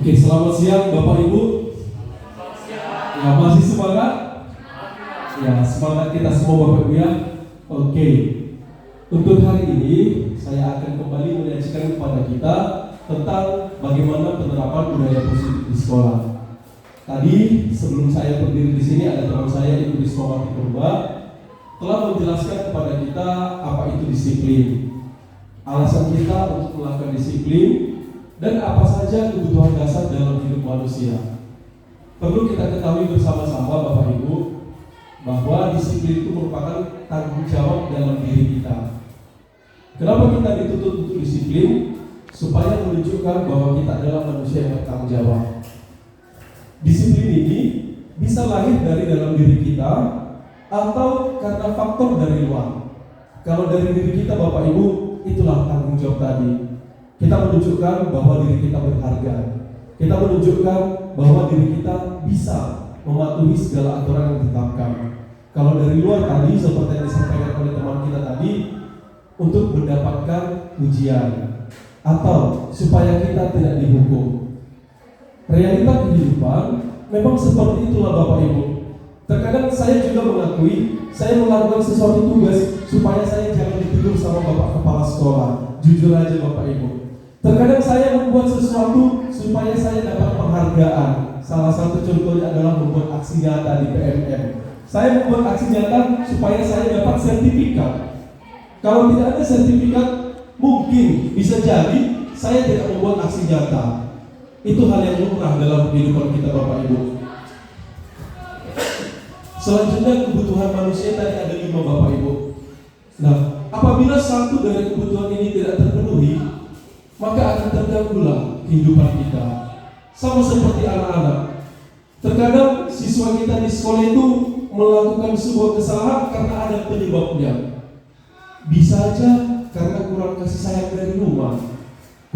Oke, selamat siang Bapak Ibu. Ya, masih semangat? Ya, semangat kita semua Bapak Ibu ya. Oke, untuk hari ini saya akan kembali menyajikan kepada kita tentang bagaimana penerapan budaya positif di sekolah. Tadi sebelum saya berdiri di sini ada teman saya Ibu Rismawati Purba telah menjelaskan kepada kita apa itu disiplin, alasan kita untuk melakukan disiplin, dan apa saja kebutuhan dasar dalam hidup manusia. Perlu kita ketahui bersama-sama Bapak Ibu bahwa disiplin itu merupakan tanggung jawab dalam diri kita. Kenapa kita dituntut untuk disiplin? Supaya menunjukkan bahwa kita adalah manusia yang bertanggung jawab. Disiplin ini bisa lahir dari dalam diri kita atau karena faktor dari luar. Kalau dari diri kita Bapak Ibu, itulah tanggung jawab tadi. Kita menunjukkan bahwa diri kita berharga. Kita menunjukkan bahwa diri kita bisa mematuhi segala aturan yang ditetapkan. Kalau dari luar tadi, seperti yang disampaikan oleh teman kita tadi, untuk mendapatkan pujian atau supaya kita tidak dihukum. Realita kehidupan memang seperti itulah Bapak Ibu. Terkadang saya juga mengakui saya melakukan sesuatu tugas supaya saya jangan ditegur sama Bapak Kepala Sekolah. Jujur aja Bapak Ibu. Terkadang saya membuat sesuatu supaya saya dapat penghargaan. Salah satu contohnya adalah membuat aksi nyata di PMM. Saya membuat aksi nyata supaya saya dapat sertifikat. Kalau tidak ada sertifikat, mungkin bisa jadi saya tidak membuat aksi nyata. Itu hal yang lumrah dalam kehidupan kita Bapak Ibu. Selanjutnya kebutuhan manusia tadi ada 5 Bapak Ibu. Nah, apabila satu dari kebutuhan ini tidak terpenuhi, maka akan terganggulah kehidupan kita. Sama seperti anak-anak. Terkadang siswa kita di sekolah itu melakukan sebuah kesalahan karena ada penyebabnya. Bisa aja karena kurang kasih sayang dari rumah.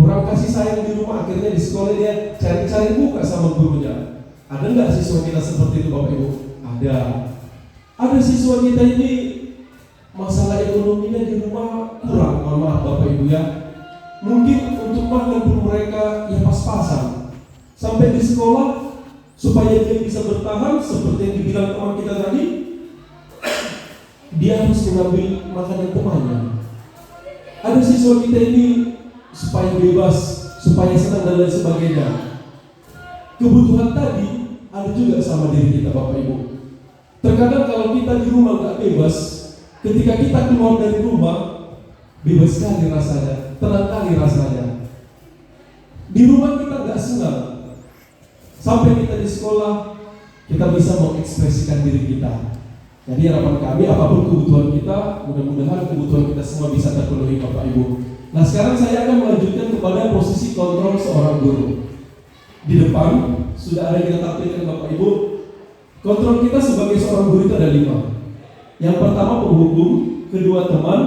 Kurang kasih sayang di rumah, akhirnya di sekolah dia cari-cari muka sama gurunya. Ada nggak siswa kita seperti itu Bapak Ibu? Ada. Ada siswa kita ini masalah ekonominya di rumah kurang, mohon maaf Bapak Ibu ya. Mungkin untuk makan pun mereka ya pas-pasan. Sampai di sekolah supaya dia bisa bertahan seperti yang dibilang teman kita tadi, dia harus mengambil makanan temannya. Ada siswa kita ini supaya bebas, supaya senang dan lain sebagainya. Kebutuhan tadi ada juga sama diri kita Bapak Ibu. Terkadang kalau kita di rumah nggak bebas, ketika kita keluar dari rumah bebas sekali rasanya, tenang kali rasanya. Di rumah kita nggak senang, sampai kita di sekolah kita bisa mengekspresikan diri kita. Jadi harapan kami apapun kebutuhan kita, mudah-mudahan kebutuhan kita semua bisa terpenuhi Bapak Ibu. Nah sekarang saya akan melanjutkan kepada posisi kontrol seorang guru. Di depan sudah ada yang kita tampilkan Bapak Ibu. Kontrol kita sebagai seorang guru itu ada 5. Yang pertama penghukum, kedua teman,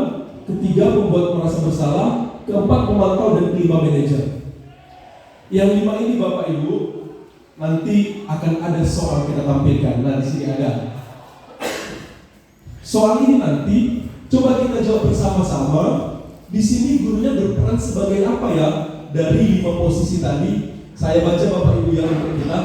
ketiga membuat merasa bersalah, keempat memantau, dan kelima manajer. Yang 5 ini Bapak Ibu nanti akan ada soal kita tampilkan. Nah di sini ada. Soal ini nanti coba kita jawab bersama-sama. Di sini gurunya berperan sebagai apa ya? Dari 5 posisi tadi saya baca Bapak Ibu yang untuk kita.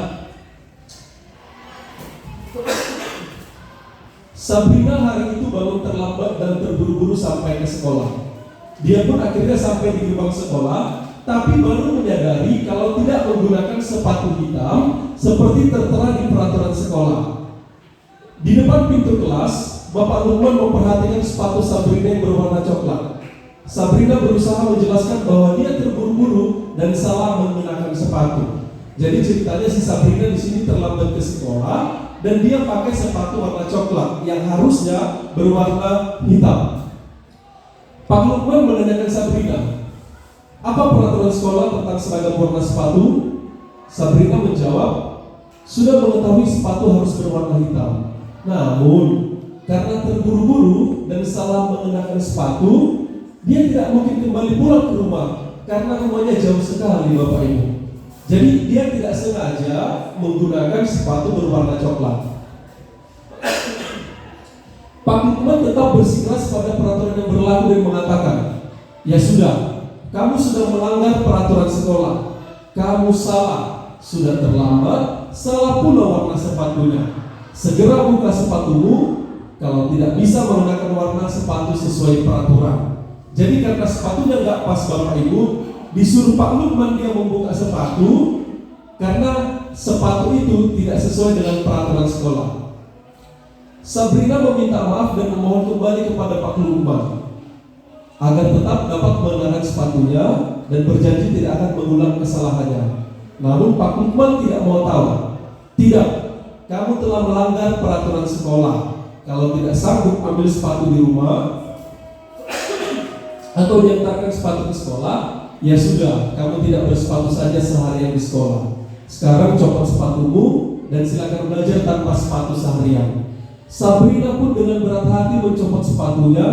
Sabrina hari itu bangun terlambat dan terburu-buru sampai ke sekolah. Dia pun akhirnya sampai di gerbang sekolah, tapi baru menyadari kalau tidak menggunakan sepatu hitam seperti tertera di peraturan sekolah. Di depan pintu kelas, Bapak Lukman memperhatikan sepatu Sabrina yang berwarna coklat. Sabrina berusaha menjelaskan bahwa dia terburu-buru dan salah menggunakan sepatu. Jadi ceritanya si Sabrina di sini terlambat ke sekolah dan dia pakai sepatu warna coklat yang harusnya berwarna hitam. Pak Lukman menanyakan Sabrina, Apa peraturan sekolah tentang seragam warna sepatu? Sabrina menjawab, sudah mengetahui sepatu harus berwarna hitam. Namun, karena terburu-buru dan salah mengenakan sepatu, dia tidak mungkin kembali pulang ke rumah karena rumahnya jauh sekali, Bapak Ibu. Jadi dia tidak sengaja menggunakan sepatu berwarna coklat. Pak Lukman tetap bersikeras pada peraturan yang berlaku dan mengatakan, ya sudah, kamu sudah melanggar peraturan sekolah. Kamu salah, sudah terlambat, salah pula warna sepatunya. Segera buka sepatumu, kalau tidak bisa menggunakan warna sepatu sesuai peraturan. Jadi karena sepatunya nggak pas Bapak Ibu, disuruh Pak Lukman dia membuka sepatu karena sepatu itu tidak sesuai dengan peraturan sekolah. Sabrina meminta maaf dan memohon kembali kepada Pak Lukman agar tetap dapat mengenakan sepatunya dan berjanji tidak akan mengulang kesalahannya. Namun Pak Lukman tidak mau tahu. Tidak, kamu telah melanggar peraturan sekolah. Kalau tidak sanggup ambil sepatu di rumah atau diantarkan sepatu ke sekolah, ya sudah, kamu tidak bersepatu saja seharian di sekolah. Sekarang copot sepatumu dan silakan belajar tanpa sepatu seharian. Sabrina pun dengan berat hati mencopot sepatunya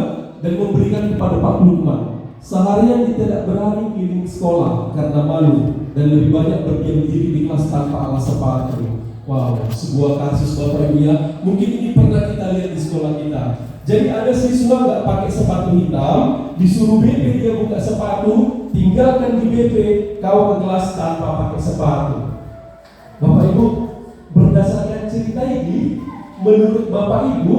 dan memberikan kepada Pak Lukman. Seharian dia tidak berani keliling sekolah karena malu dan lebih banyak berdiam diri di kelas tanpa alas sepatu. Wow, sebuah kasus Bapak Ibu ya. Mungkin ini pernah kita lihat di sekolah kita. Jadi ada siswa nggak pakai sepatu hitam, disuruh BP dia buka sepatu, tinggalkan di BP, kau ke kelas tanpa pakai sepatu. Bapak Ibu, berdasarkan cerita ini, menurut Bapak Ibu,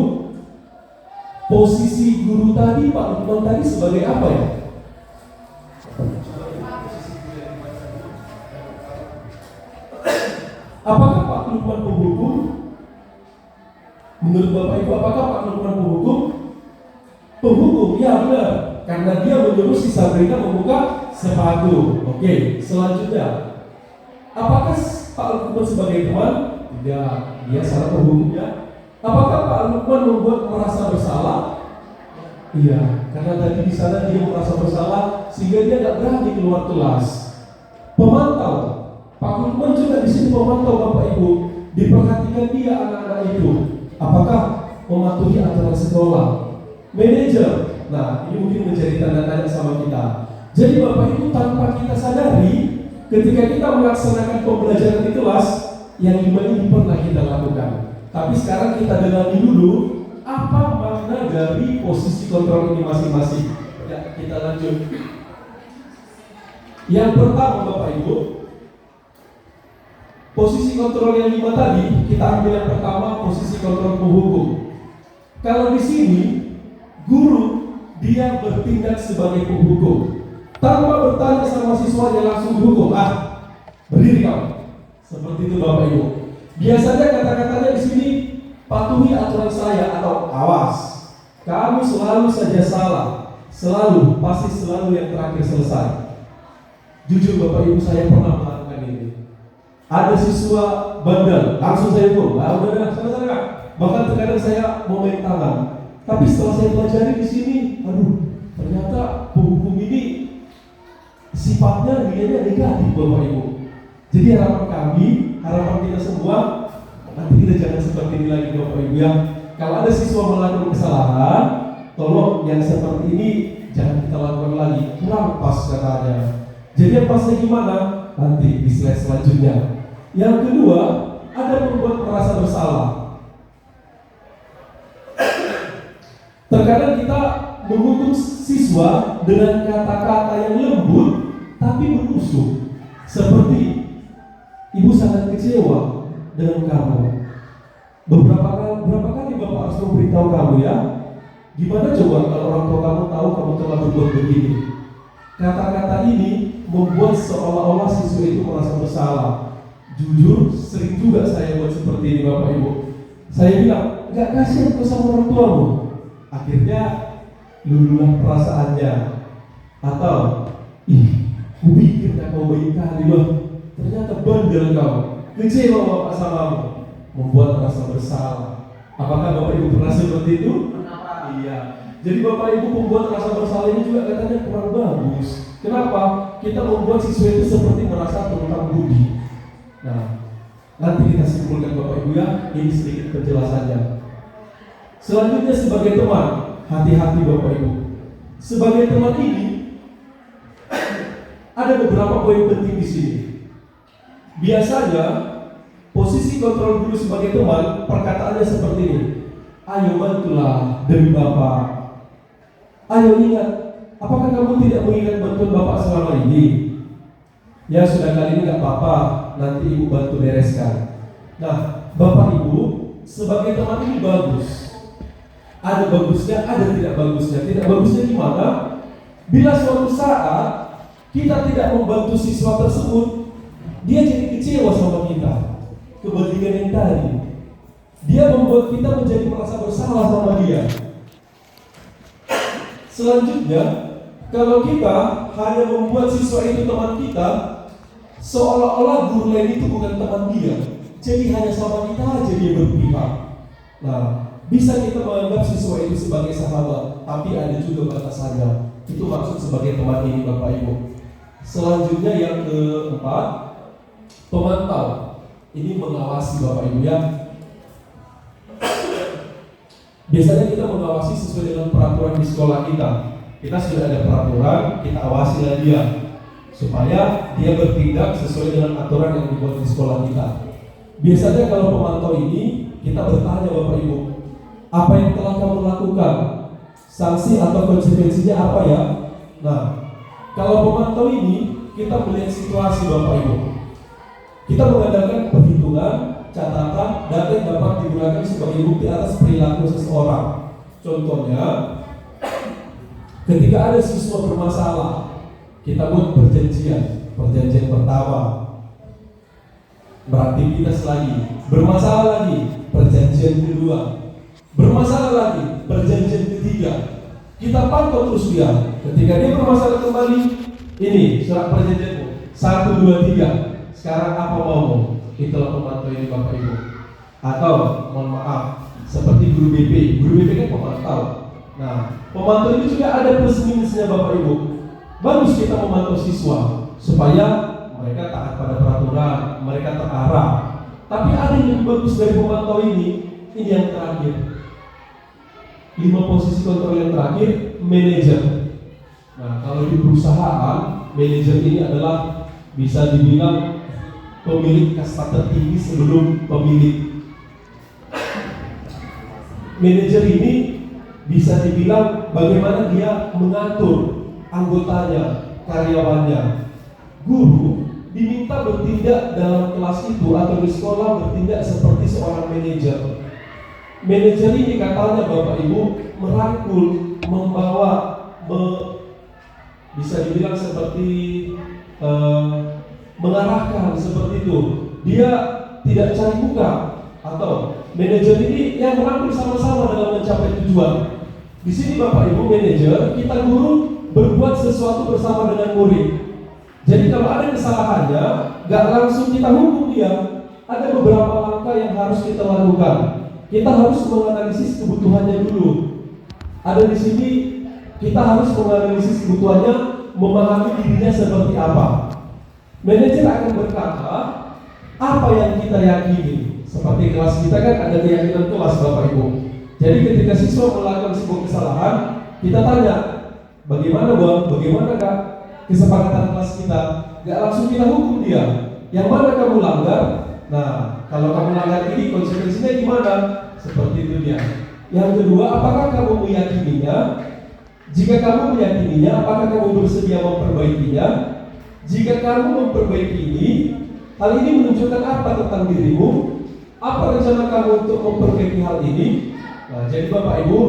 posisi guru tadi, Pak Lukman tadi sebagai apa ya? Apakah Pak Lukman penghukum? Menurut Bapak Ibu, apakah Pak Lukman penghukum? Penghukum, ya benar. Karena dia menyuruh si Sabrina membuka sepatu. Oke, selanjutnya, apakah Pak Lukman sebagai teman? Tidak, dia salah penghukumnya. Apakah Pak Lukman membuat merasa bersalah? Iya, karena tadi di sana dia merasa bersalah sehingga dia tidak berani keluar kelas. Pemantau, Pak Lukman juga di sini memantau Bapak Ibu, diperhatikan dia anak-anak itu, apakah mematuhi aturan sekolah. Manajer, nah ini mungkin menjadi tanda tanya sama kita. Jadi Bapak Ibu tanpa kita sadari, ketika kita melaksanakan pembelajaran di kelas, yang lima ini pernah kita lakukan. Tapi sekarang kita dalami dulu apa makna dari posisi kontrol ini masing-masing. Ya, kita lanjut. Yang pertama Bapak Ibu, posisi kontrol yang 5 tadi, kita ambil yang pertama, posisi kontrol penghukum. Kalau di sini guru dia bertindak sebagai penghukum, tanpa bertanya sama siswanya langsung dihukum. Berdiri kau. Seperti itu Bapak Ibu. Biasanya kata-katanya di sini, patuhi aturan saya atau awas. Kamu selalu saja salah, selalu, pasti selalu yang terakhir selesai. Jujur Bapak Ibu, saya pernah melakukan ini. Ada siswa bandel, langsung saya hukum. Udah, selesai. Bahkan terkadang saya mau main tangan. Tapi setelah saya pelajari di sini, ternyata penghukum ini sifatnya dia negatif Bapak Ibu. Jadi harapan kami, harapan kita semua, nanti kita jangan seperti ini lagi Bapak Ibu ya. Kalau ada siswa melakukan kesalahan, tolong yang seperti ini jangan kita lakukan lagi. Kurang pas katanya. Jadi yang pasnya gimana? Nanti di slide selanjutnya. Yang kedua, ada membuat merasa bersalah. Terkadang kita mengutuk siswa dengan kata-kata yang lembut tapi menusuk. Seperti, ibu sangat kecewa dengan kamu. Berapa kali Bapak harus memberitahu kamu ya? Gimana coba kalau orang tua kamu tahu kamu telah berbuat begini? Kata-kata ini membuat seolah-olah siswa itu merasa bersalah. Jujur, sering juga saya buat seperti ini Bapak Ibu. Saya bilang, gak kasihan kau sama orang tuamu. Akhirnya lululah perasaannya. Atau, kupikirnya kau baik kali loh, ternyata bandel kau, kecewa Bapak samamu, membuat merasa bersalah. Apakah Bapak Ibu pernah seperti itu? Iya. Jadi Bapak Ibu membuat rasa bersalah ini juga katanya kurang bagus. Kenapa? kita membuat siswa itu seperti merasa terutang budi. Nah, nanti kita simpulkan Bapak Ibu ya, ini sedikit penjelasannya. Selanjutnya sebagai teman, hati-hati Bapak Ibu. Sebagai teman ini ada beberapa poin penting di sini. Biasanya posisi kontrol guru sebagai teman, perkataannya seperti ini. Ayo bantulah demi Bapak. Ayo ingat, apakah kamu tidak mengingat bantuan Bapak selama ini? Ya sudah, kali ini gak apa-apa, nanti Ibu bantu bereskan. Nah, Bapak Ibu sebagai teman ini bagus. Ada bagusnya, ada tidak bagusnya. Tidak bagusnya gimana? Bila suatu saat kita tidak membantu siswa tersebut, dia jadi kecewa sama kita. Kebalikan yang tadi, dia membuat kita menjadi merasa bersalah sama dia. Selanjutnya, kalau kita hanya membuat siswa itu teman kita, seolah-olah guru lain itu bukan teman dia, jadi hanya sama kita aja dia berpihak. Nah, bisa kita menganggap siswa itu sebagai sahabat, tapi ada juga batasannya. Itu maksud sebagai teman ini Bapak Ibu. Selanjutnya yang keempat, pemantau. Ini mengawasi Bapak Ibu ya. Biasanya kita mengawasi sesuai dengan peraturan di sekolah kita. Kita sudah ada peraturan, kita awasilah dia supaya dia bertindak sesuai dengan aturan yang dibuat di sekolah kita. Biasanya kalau pemantau ini kita bertanya Bapak Ibu, apa yang telah kamu lakukan? Sanksi atau konsekuensinya apa ya? Nah, kalau pemantau ini kita melihat situasi Bapak Ibu. Kita mengadakan perhitungan, catatan, data yang dapat digunakan sebagai bukti atas perilaku seseorang. Contohnya, ketika ada siswa bermasalah, kita buat perjanjian pertama, beraktivitas lagi, bermasalah lagi, perjanjian kedua, bermasalah lagi, perjanjian ketiga. Kita pantau terus dia. Ketika dia bermasalah kembali, ini surat perjanjianmu 1, 2, 3. Sekarang apa maumu? Itulah pemantau ini Bapak Ibu. Atau mohon maaf, seperti guru BP. Guru BP kan pemantau. Nah, pemantau ini juga ada plus minusnya Bapak Ibu. Bagus kita memantau siswa supaya mereka taat pada peraturan, mereka terarah. Tapi ada yang lebih bagus dari pemantau ini yang terakhir. 5 posisi kontrol yang terakhir, manajer. Nah, kalau di perusahaan, manajer ini adalah bisa dibilang pemilik kasta tertinggi sebelum pemilik. Manajer ini bisa dibilang bagaimana dia mengatur anggotanya, karyawannya. Guru diminta bertindak dalam kelas itu atau di sekolah bertindak seperti seorang manajer. Manajer ini katanya Bapak Ibu merangkul, membawa, bisa dibilang seperti mengarahkan seperti itu. Dia tidak cari muka, atau manajer ini yang merangkul sama-sama dalam mencapai tujuan. Di sini Bapak Ibu manajer, kita guru berbuat sesuatu bersama dengan murid. Jadi kalau ada kesalahannya, gak langsung kita hukum dia. Ada beberapa langkah yang harus kita lakukan. Kita harus menganalisis kebutuhannya dulu. Ada di sini kita harus menganalisis kebutuhannya, memahami dirinya seperti apa. Manajer akan berkata apa yang kita yakini. Seperti kelas kita kan ada keyakinan kelas Bapak Ibu. Jadi ketika siswa melakukan sebuah kesalahan, kita tanya, bagaimana Bang? Bagaimana Kak? Kesepakatan kelas kita. Gak langsung kita hukum dia. Yang mana kamu langgar? Nah, kalau kamu langgar ini konsekuensinya gimana? Seperti itu dia. Yang kedua, apakah kamu meyakininya? Jika kamu meyakininya, apakah kamu bersedia memperbaikinya? Jika kamu memperbaiki ini, hal ini menunjukkan apa tentang dirimu? Apa rencana kamu untuk memperbaiki hal ini? Nah, jadi Bapak Ibu,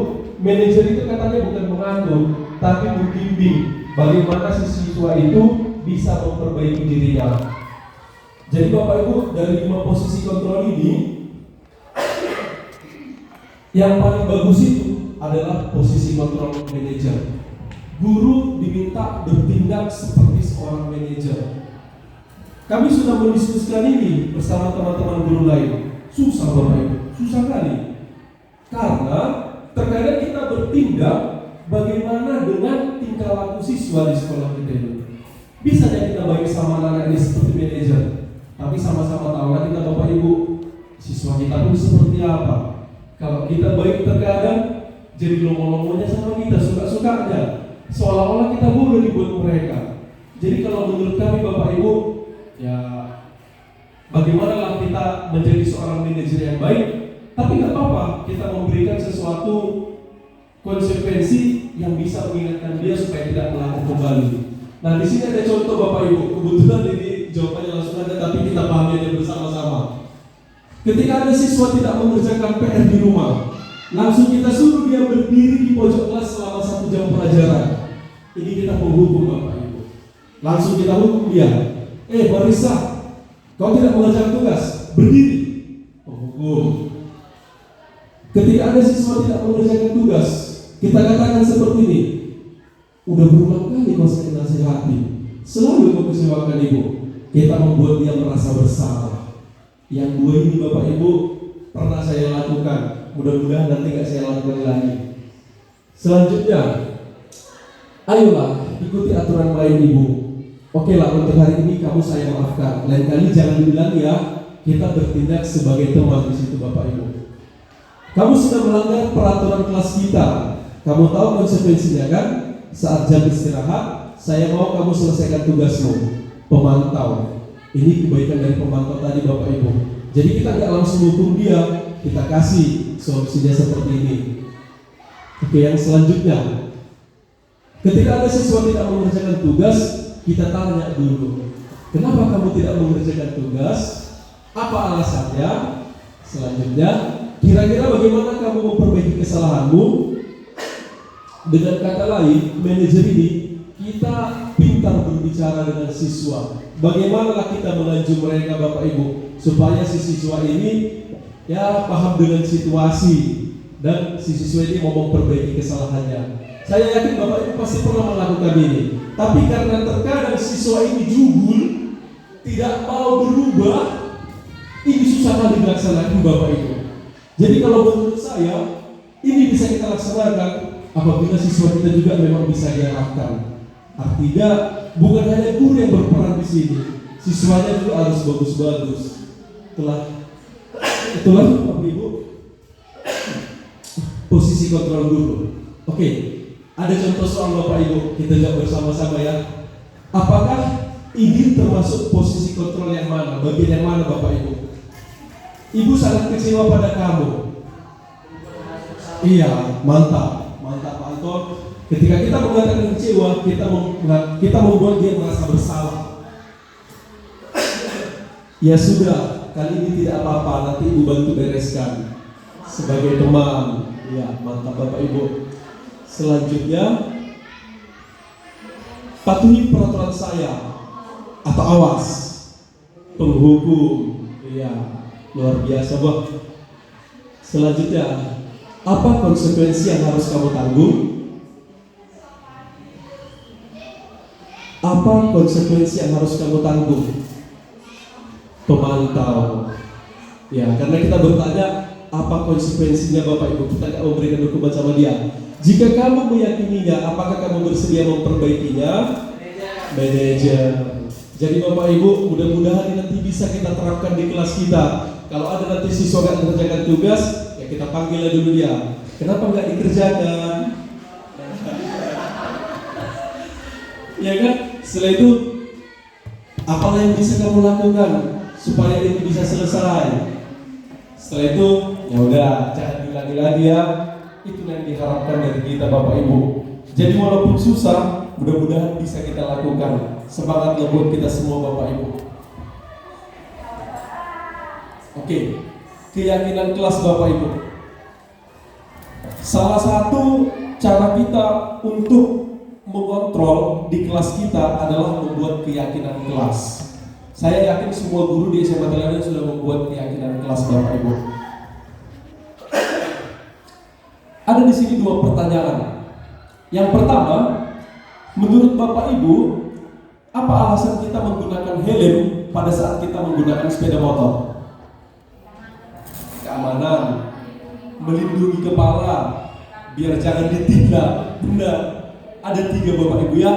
manajer itu katanya bukan mengatur, tapi membimbing bagaimana si siswa itu bisa memperbaiki dirinya. Jadi Bapak Ibu, dari 5 posisi kontrol ini, yang paling bagus itu adalah posisi kontrol manajer. Guru diminta bertindak seperti seorang manajer. Kami sudah mendiskusikan ini bersama teman-teman guru lain. Susah Bapak Ibu, susah kali. Karena terkadang kita bertindak bagaimana dengan tingkah laku siswa di sekolah kita itu. Bisa jadi kita baik sama anak ini seperti manajer, tapi sama-sama tahu kan kita Bapak Ibu, siswa kita pun seperti apa. Kalau kita baik terkadang jadi lomong-lomongnya sama kita, suka-sukanya, seolah-olah kita bodoh dibuat mereka. Jadi kalau menurut kami Bapak Ibu, ya bagaimanalah kita menjadi seorang manajer yang baik, tapi nggak apa-apa kita memberikan sesuatu konsekuensi yang bisa mengingatkan dia supaya tidak melakukan kembali. Nah di sini ada contoh Bapak Ibu, kebetulan ini jawabannya langsung ada, tapi kita pahami aja bersama-sama. Ketika ada siswa tidak mengerjakan PR di rumah, langsung kita suruh dia berdiri di pojok kelas selama 1 jam pelajaran. Ini kita menghukum Bapak Ibu. Langsung kita hukum dia. Barista, kau tidak mengerjakan tugas, berdiri. Hukum. Ketika ada siswa tidak mengerjakan tugas, kita katakan seperti ini. Udah berulang kali kau saya nasihati, selalu kau kecewakan ibu. Kita membuat dia merasa bersalah. Yang dua ini Bapak Ibu pernah saya lakukan. Mudah-mudahan nanti gak saya lakukan lagi. Selanjutnya, ayolah ikuti aturan main ibu. Oke lah, untuk hari ini kamu saya maafkan. Lain kali jangan bilang ya, kita bertindak sebagai teman di situ Bapak Ibu. Kamu sudah melanggar peraturan kelas kita. Kamu tahu konsekuensinya kan? Saat jam istirahat, saya mau kamu selesaikan tugasmu. Pemantau. Ini kebaikan dari pemantau tadi Bapak Ibu. Jadi kita nggak langsung hukum dia, kita kasih solusinya seperti ini. Oke, yang selanjutnya, ketika ada siswa tidak mengerjakan tugas, kita tanya dulu, kenapa kamu tidak mengerjakan tugas? Apa alasannya? Selanjutnya, kira-kira bagaimana kamu memperbaiki kesalahanmu? Dengan kata lain, manajer ini kita pintar berbicara dengan siswa. Bagaimana kita mengajar mereka Bapak Ibu supaya si siswa ini ya paham dengan situasi dan si siswa ini mau memperbaiki kesalahannya. Saya yakin Bapak Ibu pasti pernah melakukan ini. Tapi karena terkadang siswa ini jugul, tidak mau berubah, ini susah kali dilaksanakan Bapak Ibu. Jadi kalau menurut saya ini bisa kita laksanakan apabila siswa kita juga memang bisa diarahkan. Artinya bukan hanya guru yang berperan di sini, siswanya juga harus bagus-bagus. Itulah Bapak Ibu posisi kontrol guru. Oke, ada contoh soal Bapak Ibu, kita jawab bersama-sama ya. Apakah ini termasuk posisi kontrol yang mana? Bagian yang mana Bapak Ibu? Ibu sangat kecewa pada kamu. Iya, mantap Pak Anton. Ketika kita mengatakan kecewa, kita membuat dia merasa bersalah. Ya sudah, kali ini tidak apa-apa, nanti Ibu bantu bereskan sebagai teman. Ya, mantap Bapak Ibu. Selanjutnya, patuhi peraturan saya atau awas. Penghukum. Iya, luar biasa, Bang. Selanjutnya, apa konsekuensi yang harus kamu tanggung? Apa konsekuensi yang harus kamu tanggung? Pemantau. Ya, karena kita bertanya apa konsekuensinya Bapak Ibu, kita tidak memberikan hukuman sama dia. Jika kamu meyakininya, apakah kamu bersedia memperbaikinya? Manajer. Jadi Bapak Ibu, mudah-mudahan nanti bisa kita terapkan di kelas kita. Kalau ada nanti siswa nggak mengerjakan tugas, ya kita panggil dulu dia. Kenapa nggak dikerjakan? Ya kan? Setelah itu, apa yang bisa kamu lakukan supaya itu bisa selesai? Setelah itu, ya udah, jangan diulangi lagi ya. Itu yang diharapkan dari kita Bapak Ibu. Jadi walaupun susah, mudah-mudahan bisa kita lakukan. Semangatnya buat kita semua Bapak Ibu. Oke, keyakinan kelas Bapak Ibu. Salah satu cara kita untuk mengontrol di kelas kita adalah membuat keyakinan kelas. Saya yakin semua guru di SMA Teladan sudah membuat keyakinan kelas Bapak Ibu. Ada di sini 2 pertanyaan. Yang pertama, menurut Bapak Ibu, apa alasan kita menggunakan helm pada saat kita menggunakan sepeda motor? Keamanan, melindungi kepala, biar jangan ditindak. Benar. Ada 3 Bapak Ibu ya.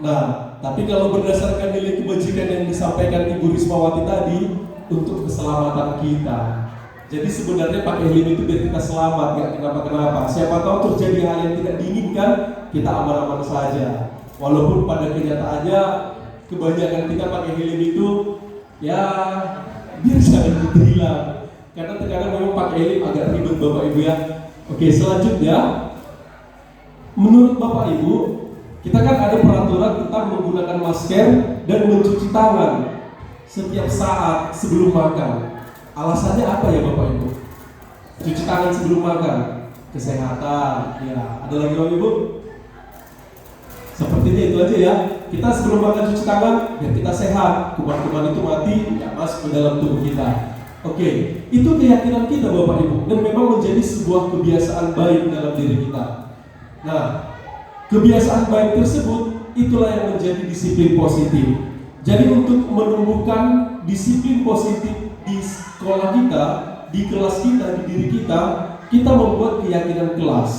Nah, Tapi kalau berdasarkan nilai kebajikan yang disampaikan Ibu Rismawati tadi, untuk keselamatan kita. Jadi sebenarnya pakai helm itu biar kita selamat, nggak kenapa-kenapa. Siapa tahu terjadi hal yang tidak diinginkan, kita aman-aman saja. Walaupun pada kenyataannya kebanyakan kita pakai helm itu ya biar jangan hilang. Karena terkadang memang pakai helm agak ribet Bapak Ibu ya. Oke, selanjutnya menurut Bapak Ibu, kita kan ada peraturan tentang menggunakan masker dan mencuci tangan setiap saat sebelum makan. Alasannya apa ya Bapak Ibu? Cuci tangan sebelum makan, kesehatan. Ya, ada lagi Bapak Ibu? Sepertinya itu aja ya. Kita sebelum makan cuci tangan biar kita sehat, kuman-kuman itu mati, ya masuk ke dalam tubuh kita. Oke, itu keyakinan kita Bapak Ibu, dan memang menjadi sebuah kebiasaan baik dalam diri kita. Nah, kebiasaan baik tersebut itulah yang menjadi disiplin positif. Jadi untuk menumbuhkan disiplin positif di sekolah kita, di kelas kita, di diri kita, kita membuat keyakinan kelas.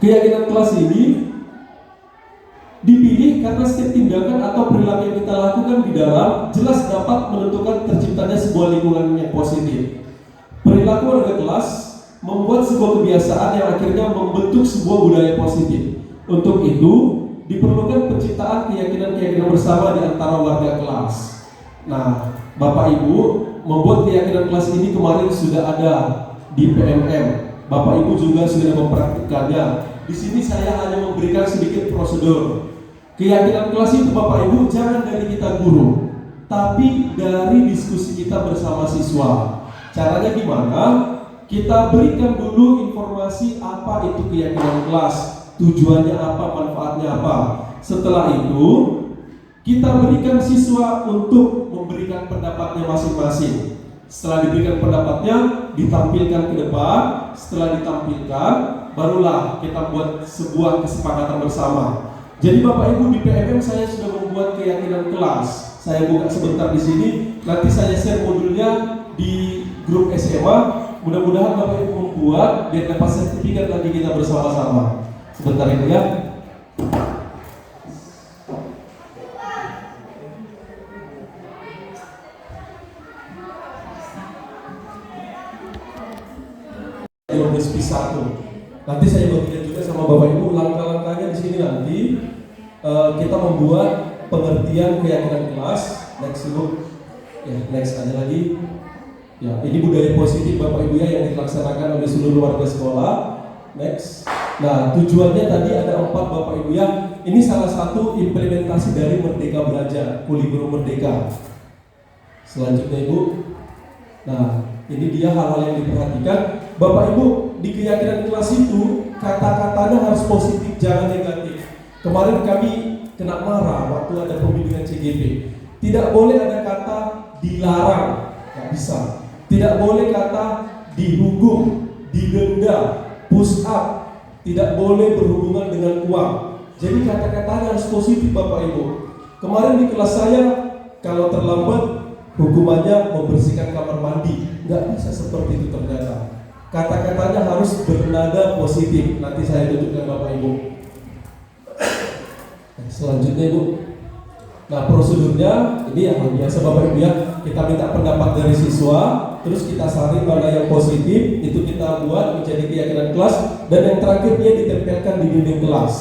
Keyakinan kelas ini dipilih karena setiap tindakan atau perilaku yang kita lakukan di dalam jelas dapat menentukan terciptanya sebuah lingkungan yang positif. Perilaku warga kelas membuat sebuah kebiasaan yang akhirnya membentuk sebuah budaya positif. Untuk itu, diperlukan penciptaan keyakinan-keyakinan bersama di antara warga kelas. Nah, Bapak Ibu membuat keyakinan kelas ini kemarin sudah ada di PMM. Bapak Ibu juga sudah mempraktikkannya. Di sini saya hanya memberikan sedikit prosedur. Keyakinan kelas itu Bapak Ibu jangan dari kita guru, tapi dari diskusi kita bersama siswa. Caranya gimana? Kita berikan dulu informasi apa itu keyakinan kelas, tujuannya apa, manfaatnya apa. Setelah itu, kita berikan siswa untuk memberikan pendapatnya masing-masing. Setelah diberikan pendapatnya, ditampilkan ke depan. Setelah ditampilkan, barulah kita buat sebuah kesepakatan bersama. Jadi Bapak Ibu di PMM saya sudah membuat keyakinan kelas. Saya buka sebentar di sini. Nanti saya share modulnya di grup SMA. Mudah-mudahan Bapak Ibu membuat biar dapat sertifikat lagi kita bersama-sama. Sebentar itu ya. P1. Nanti saya bagikan juga sama Bapak Ibu langkah-langkahnya di sini nanti kita membuat pengertian keyakinan kelas. Next dulu. Ya, next aja lagi. Ya, ini budaya positif Bapak Ibu ya yang dilaksanakan oleh seluruh warga sekolah. Next. Nah, tujuannya tadi ada 4 Bapak Ibu ya. Ini salah satu implementasi dari Merdeka Belajar, kurikulum Merdeka. Selanjutnya Ibu. Nah, ini dia hal-hal yang diperhatikan. Bapak Ibu, di keyakinan kelas itu kata-katanya harus positif, jangan negatif. Kemarin kami kena marah waktu ada pembimbingan CGP. Tidak boleh ada kata dilarang, nggak bisa. Tidak boleh kata dihukum, didenda, push up. Tidak boleh berhubungan dengan uang. Jadi kata-katanya harus positif Bapak Ibu. Kemarin di kelas saya, kalau terlambat hukumannya membersihkan kamar mandi. Nggak bisa seperti itu ternyata. Kata-katanya harus bernada positif. Nanti saya tunjukkan Bapak Ibu. Selanjutnya Ibu. Nah, prosedurnya ini yang biasa Bapak Ibu ya. Kita minta pendapat dari siswa, terus kita saring mana yang positif, itu kita buat menjadi keyakinan kelas, dan yang terakhir dia ditempelkan di dinding kelas.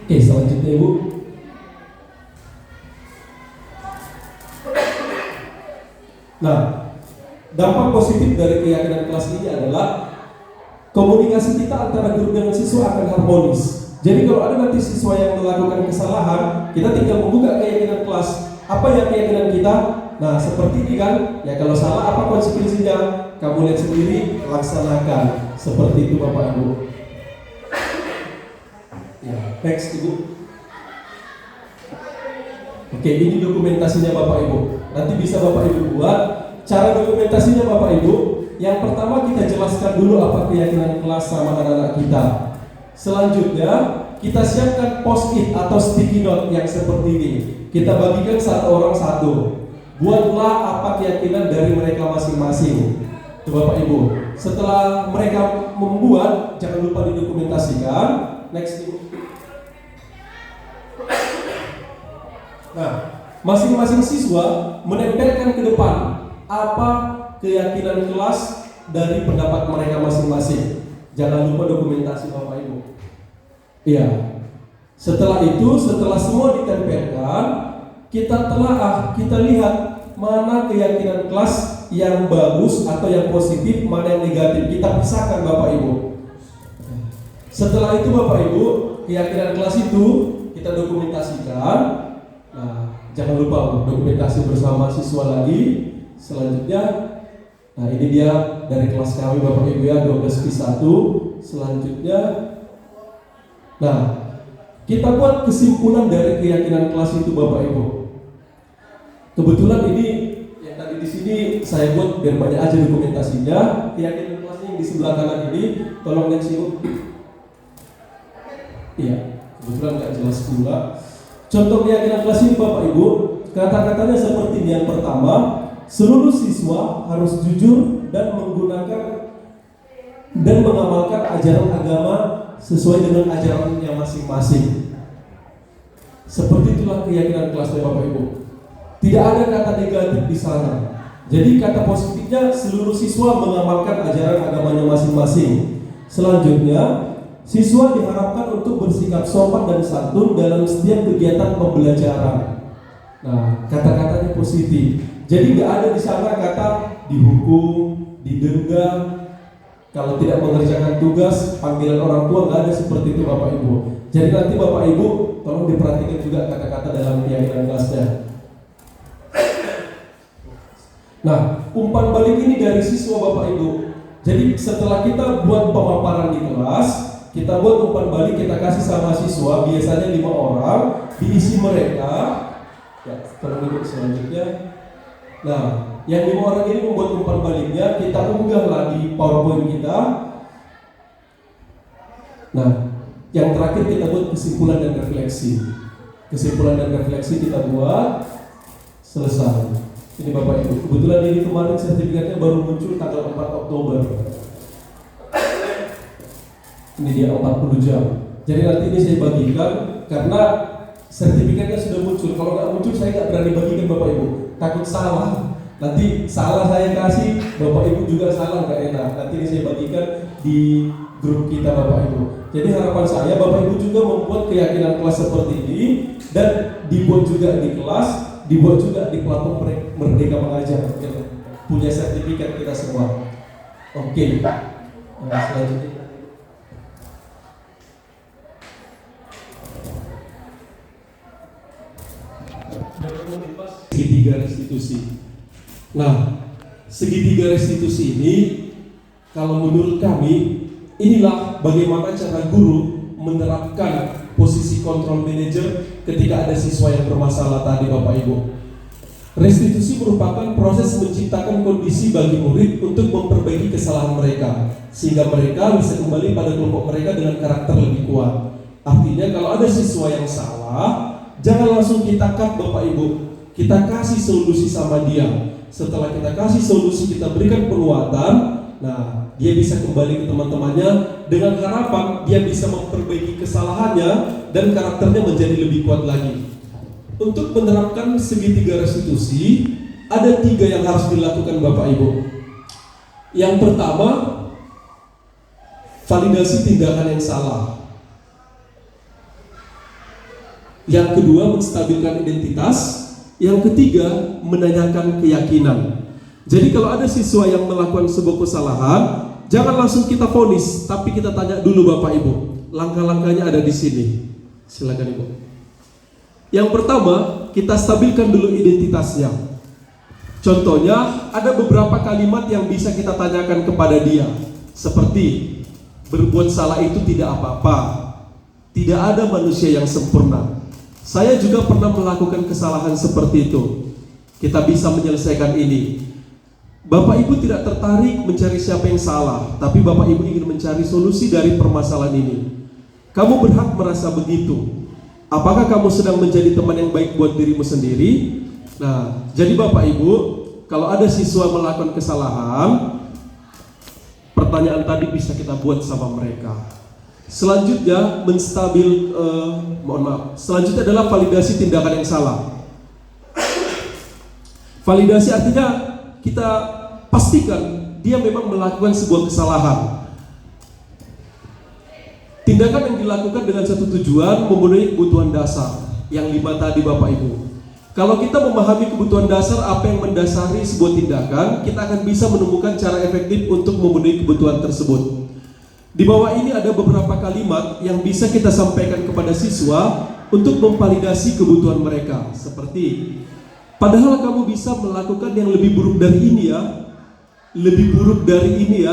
Oke, selanjutnya Ibu. Nah, dampak positif dari keyakinan kelas ini adalah komunikasi kita antara guru dengan siswa akan harmonis. Jadi kalau ada nanti siswa yang melakukan kesalahan, kita tinggal membuka keyakinan kelas. Apa yang keyakinan kita? Nah, seperti ini kan. Ya kalau salah apa konsekuensinya? Kamu lihat sendiri, laksanakan. Seperti itu Bapak Ibu. Ya, next Ibu. Oke, ini dokumentasinya Bapak Ibu. Nanti bisa Bapak Ibu buat. Cara dokumentasinya Bapak Ibu, yang pertama kita jelaskan dulu apa keyakinan kelas sama anak-anak kita. Selanjutnya kita siapkan post-it atau sticky note yang seperti ini. Kita bagikan satu orang satu. Buatlah apa keyakinan dari mereka masing-masing. Itu Bapak Ibu. Setelah mereka membuat, jangan lupa didokumentasikan. Next. Nah, masing-masing siswa menempelkan ke depan apa keyakinan kelas dari pendapat mereka masing-masing. Jangan lupa dokumentasi Bapak Ibu. Iya. Setelah itu, setelah semua ditempelkan, kita telaah, kita lihat mana keyakinan kelas yang bagus atau yang positif, mana yang negatif. Kita pisahkan Bapak Ibu. Setelah itu Bapak Ibu, keyakinan kelas itu kita dokumentasikan. Nah, jangan lupa dokumentasi bersama siswa lagi. Selanjutnya, nah ini dia dari kelas kami Bapak Ibu ya, 12Q1. Selanjutnya, nah kita buat kesimpulan dari keyakinan kelas itu Bapak Ibu. Kebetulan ini yang tadi di sini saya buat biar banyak aja dokumentasinya. Keyakinan kelasnya yang di sebelah kanan ini, tolong next yuk. Iya, kebetulan nggak jelas pula. Contoh keyakinan kelas ini Bapak Ibu, kata-katanya seperti ini. Yang pertama, seluruh siswa harus jujur dan menggunakan dan mengamalkan ajaran agama sesuai dengan ajarannya masing-masing. Seperti itulah keyakinan kelasnya Bapak Ibu. Tidak ada kata negatif di sana. Jadi kata positifnya seluruh siswa mengamalkan ajaran agamanya masing-masing. Selanjutnya, siswa diharapkan untuk bersikap sopan dan santun dalam setiap kegiatan pembelajaran. Nah, kata-katanya positif. Jadi nggak ada di sana kata dihukum, didenda, kalau tidak mengerjakan tugas, panggilan orang tua, nggak ada seperti itu Bapak Ibu. Jadi nanti Bapak Ibu tolong diperhatikan juga kata-kata dalam keyakinan kelasnya. Nah, umpan balik ini dari siswa Bapak Ibu. Jadi setelah kita buat pemaparan di kelas, kita buat umpan balik, kita kasih sama siswa, biasanya 5 orang, diisi mereka. Ya, tolong duduk selanjutnya. Nah, yang 5 orang ini membuat umpan baliknya, kita unggah lagi PowerPoint kita. Nah, yang terakhir kita buat kesimpulan dan refleksi. Kesimpulan dan refleksi kita buat, selesai. Ini Bapak Ibu, kebetulan ini kemarin sertifikatnya baru muncul tanggal 4 Oktober. Ini dia 40 jam. Jadi nanti ini saya bagikan karena sertifikatnya sudah muncul. Kalau nggak muncul saya nggak berani bagikan Bapak Ibu. Takut salah. Nanti salah saya kasih, Bapak Ibu juga salah, nggak enak. Nanti ini saya bagikan di grup kita Bapak Ibu. Jadi harapan saya Bapak Ibu juga membuat keyakinan kelas seperti ini dan dibuat juga di kelas, dibuat juga di platform Merdeka Mengajar. Punya sertifikat kita semua. Oke. Nah, selanjutnya. Segitiga restitusi. Nah, segitiga restitusi ini kalau menurut kami inilah bagaimana cara guru menerapkan posisi control manager ketika ada siswa yang bermasalah tadi Bapak Ibu. Restitusi merupakan proses menciptakan kondisi bagi murid untuk memperbaiki kesalahan mereka sehingga mereka bisa kembali pada kelompok mereka dengan karakter lebih kuat. Artinya kalau ada siswa yang salah, jangan langsung kita cut Bapak Ibu. Kita kasih solusi sama dia. Setelah kita kasih solusi, kita berikan penguatan. Nah, dia bisa kembali ke teman-temannya dengan harapan dia bisa memperbaiki kesalahannya dan karakternya menjadi lebih kuat lagi. Untuk menerapkan segitiga restitusi, ada 3 yang harus dilakukan Bapak Ibu. Yang pertama, validasi tindakan yang salah. Yang kedua, menstabilkan identitas. Yang ketiga, menanyakan keyakinan. Jadi kalau ada siswa yang melakukan sebuah kesalahan, jangan langsung kita vonis, tapi kita tanya dulu Bapak Ibu. Langkah-langkahnya ada di sini. Silakan Ibu. Yang pertama, kita stabilkan dulu identitasnya. Contohnya, ada beberapa kalimat yang bisa kita tanyakan kepada dia. Seperti, berbuat salah itu tidak apa-apa. Tidak ada manusia yang sempurna. Saya juga pernah melakukan kesalahan seperti itu. Kita bisa menyelesaikan ini. Bapak Ibu tidak tertarik mencari siapa yang salah, tapi Bapak Ibu ingin mencari solusi dari permasalahan ini. Kamu berhak merasa begitu. Apakah kamu sedang menjadi teman yang baik buat dirimu sendiri? Nah, jadi Bapak Ibu, kalau ada siswa melakukan kesalahan, pertanyaan tadi bisa kita buat sama mereka. Selanjutnya selanjutnya adalah validasi tindakan yang salah. Validasi artinya kita pastikan dia memang melakukan sebuah kesalahan. Tindakan yang dilakukan dengan satu tujuan memenuhi kebutuhan dasar yang 5 tadi Bapak Ibu. Kalau kita memahami kebutuhan dasar apa yang mendasari sebuah tindakan, kita akan bisa menemukan cara efektif untuk memenuhi kebutuhan tersebut. Di bawah ini ada beberapa kalimat yang bisa kita sampaikan kepada siswa untuk memvalidasi kebutuhan mereka. Seperti, padahal kamu bisa melakukan yang lebih buruk dari ini ya. Lebih buruk dari ini ya.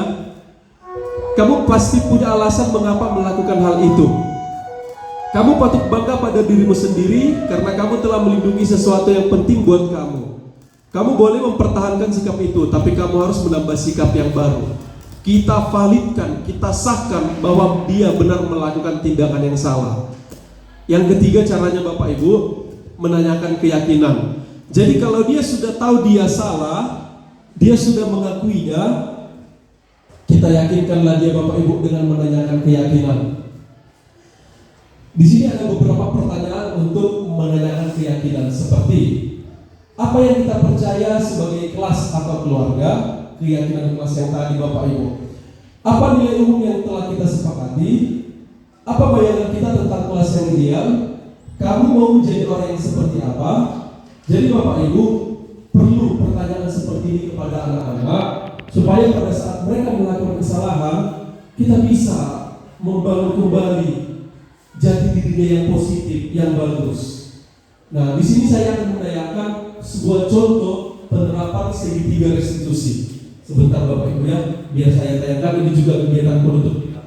Kamu pasti punya alasan mengapa melakukan hal itu. Kamu patut bangga pada dirimu sendiri karena kamu telah melindungi sesuatu yang penting buat kamu. Kamu boleh mempertahankan sikap itu, tapi kamu harus menambah sikap yang baru. Kita validkan, kita sahkan bahwa dia benar melakukan tindakan yang salah. Yang ketiga caranya Bapak Ibu, menanyakan keyakinan. Jadi kalau dia sudah tahu dia salah, dia sudah mengakuinya, kita yakinkanlah dia Bapak Ibu dengan menanyakan keyakinan. Di sini ada beberapa pertanyaan untuk menanyakan keyakinan, seperti apa yang kita percaya sebagai kelas atau keluarga, keyakinan kelas yang tadi Bapak Ibu. Apa nilai umum yang telah kita sepakati? Apa bayangan kita tentang kelas yang ideal? Kamu mau menjadi orang yang seperti apa? Jadi Bapak Ibu perlu pertanyaan seperti ini kepada anak-anak, supaya pada saat mereka melakukan kesalahan, kita bisa membangun kembali jati dirinya yang positif, yang bagus. Nah, di sini saya akan menanyakan sebuah contoh penerapan segitiga restitusi. Sebentar Bapak Ibu ya, biar saya tanyakan, ini juga kegiatan penutup kita.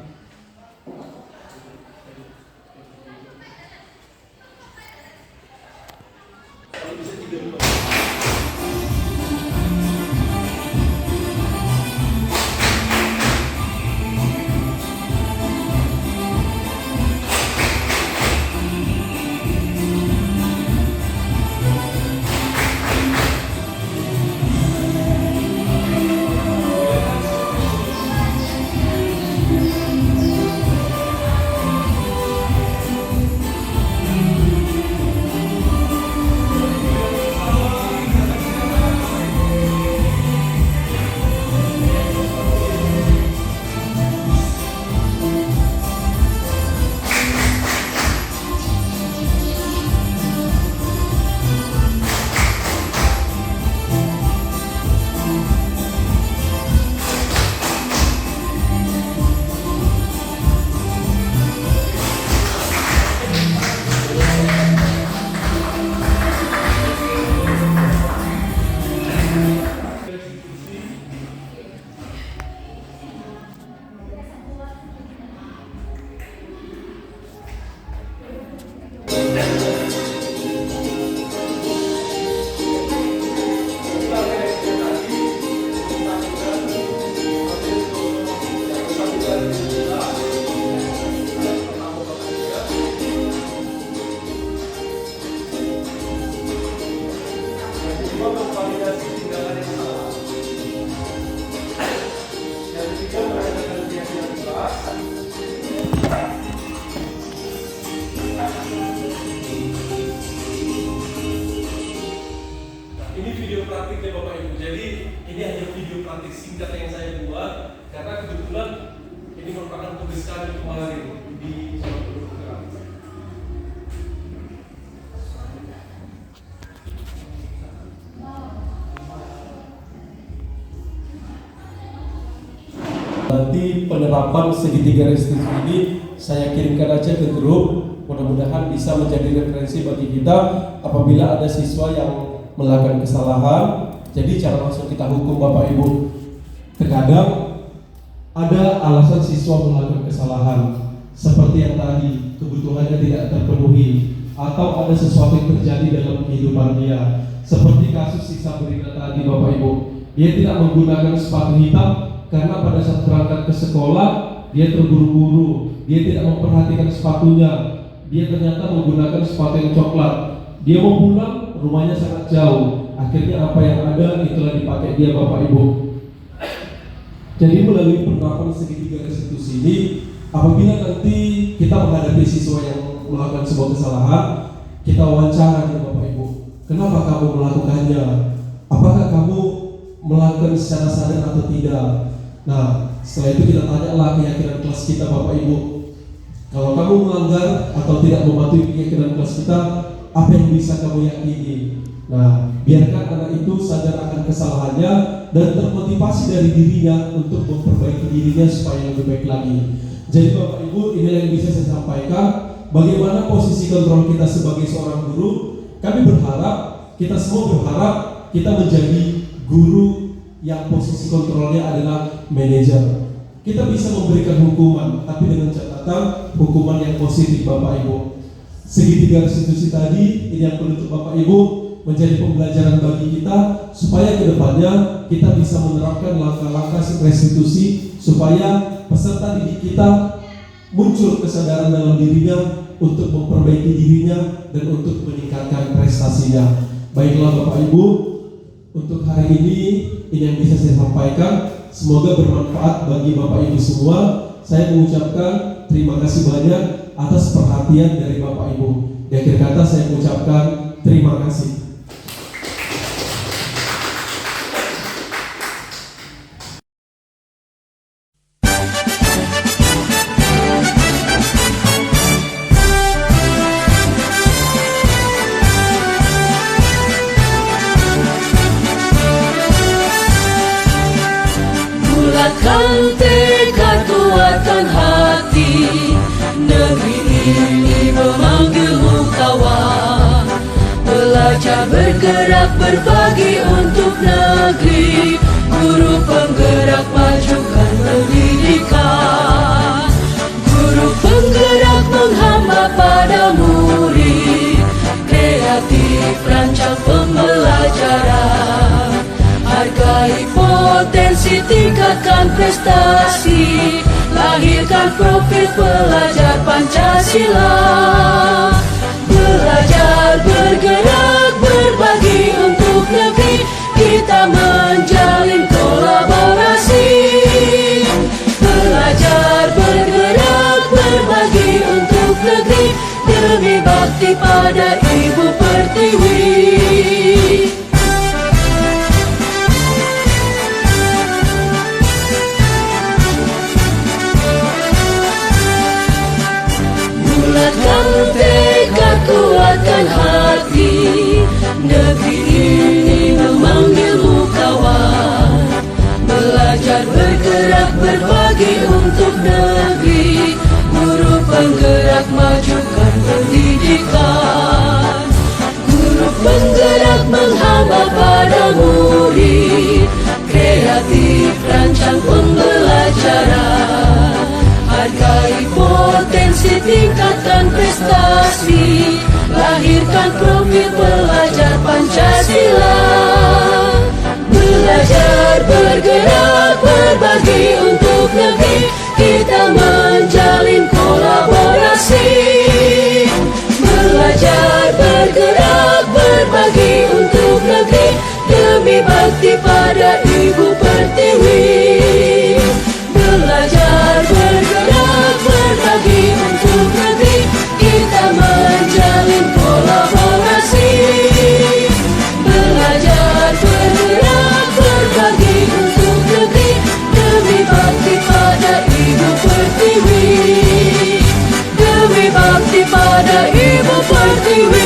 Ini video praktiknya Bapak Ibu. Jadi ini hanya video praktik singkat yang saya buat karena kebetulan ini merupakan tugas kami kemarin di suatu program. Nanti penerapan segitiga restitusi ini saya kirimkan aja ke grup. Mudah-mudahan bisa menjadi referensi bagi kita apabila ada siswa yang melakukan kesalahan. Jadi jangan langsung kita hukum Bapak Ibu. Terkadang ada alasan siswa melakukan kesalahan, seperti yang tadi kebutuhannya tidak terpenuhi, atau ada sesuatu yang terjadi dalam kehidupan dia, seperti kasus si Sabrina tadi Bapak Ibu. Dia tidak menggunakan sepatu hitam karena pada saat berangkat ke sekolah dia terburu-buru, dia tidak memperhatikan sepatunya, dia ternyata menggunakan sepatu yang coklat. Dia mau pulang, rumahnya sangat jauh. Akhirnya apa yang ada itulah dipakai dia Bapak Ibu. Jadi melalui penerapan segitiga restitusi ini, apabila nanti kita menghadapi siswa yang melakukan sebuah kesalahan, kita wawancara nih Bapak Ibu, kenapa kamu melakukannya? Apakah kamu melakukan secara sadar atau tidak? Nah, setelah itu kita tanyalah keyakinan kelas kita Bapak Ibu. Kalau kamu melanggar atau tidak mematuhi keyakinan kelas kita, apa yang bisa kamu yakini? Nah, biarkan anak itu sadar akan kesalahannya dan termotivasi dari dirinya untuk memperbaiki dirinya supaya lebih baik lagi. Jadi Bapak Ibu, inilah yang bisa saya sampaikan. Bagaimana posisi kontrol kita sebagai seorang guru? Kami berharap, kita semua berharap kita menjadi guru yang posisi kontrolnya adalah manajer. Kita bisa memberikan hukuman, tapi dengan catatan hukuman yang positif Bapak Ibu. Segitiga restitusi tadi, ini yang penutup Bapak Ibu, menjadi pembelajaran bagi kita supaya kedepannya kita bisa menerapkan langkah-langkah restitusi supaya peserta didik kita muncul kesadaran dalam dirinya untuk memperbaiki dirinya dan untuk meningkatkan prestasinya. Baiklah Bapak Ibu, untuk hari ini yang bisa saya sampaikan. Semoga bermanfaat bagi Bapak Ibu semua. Saya mengucapkan terima kasih banyak atas perhatian dari Bapak Ibu. Di akhir kata saya mengucapkan terima kasih. Bulatkan tekad, kuatkan hati. Negeri ini memanggilmu kawan. Belajar, bergerak, berbagi untuk negeri. Guru penggerak, majukan pendidikan. Guru penggerak menghamba pada murid. Kreatif, rancang pembelajaran. Hargai potensi, tingkatkan prestasi. Lahirkan profil pelajar Pancasila. Belajar, bergerak, berbagi untuk negeri. Kita menjalin kolaborasi. Belajar, bergerak, berbagi untuk negeri. Demi bakti pada Ibu Pertiwi. Bulatkan tekad, kuatkan hati. Negeri ini memanggilmu kawan. Belajar, bergerak, berbagi untuk negeri. Guru penggerak, majukan pendidikan. Guru penggerak menghamba pada murid. Kreatif, rancang pembelajaran. Hargai potensi, tingkatkan prestasi. Lahirkan profil pelajar Pancasila. Belajar, bergerak, berbagi untuk negeri. Kita menjalin kolaborasi. Belajar, bergerak, berbagi untuk negeri. Demi bakti pada Ibu Pertiwi. Belajar, bergerak, berbagi untuk negeri. Kita menjalin kolaborasi. Belajar, bergerak, berbagi untuk negeri. Demi bakti pada Ibu Pertiwi. Demi bakti pada Ibu Pertiwi.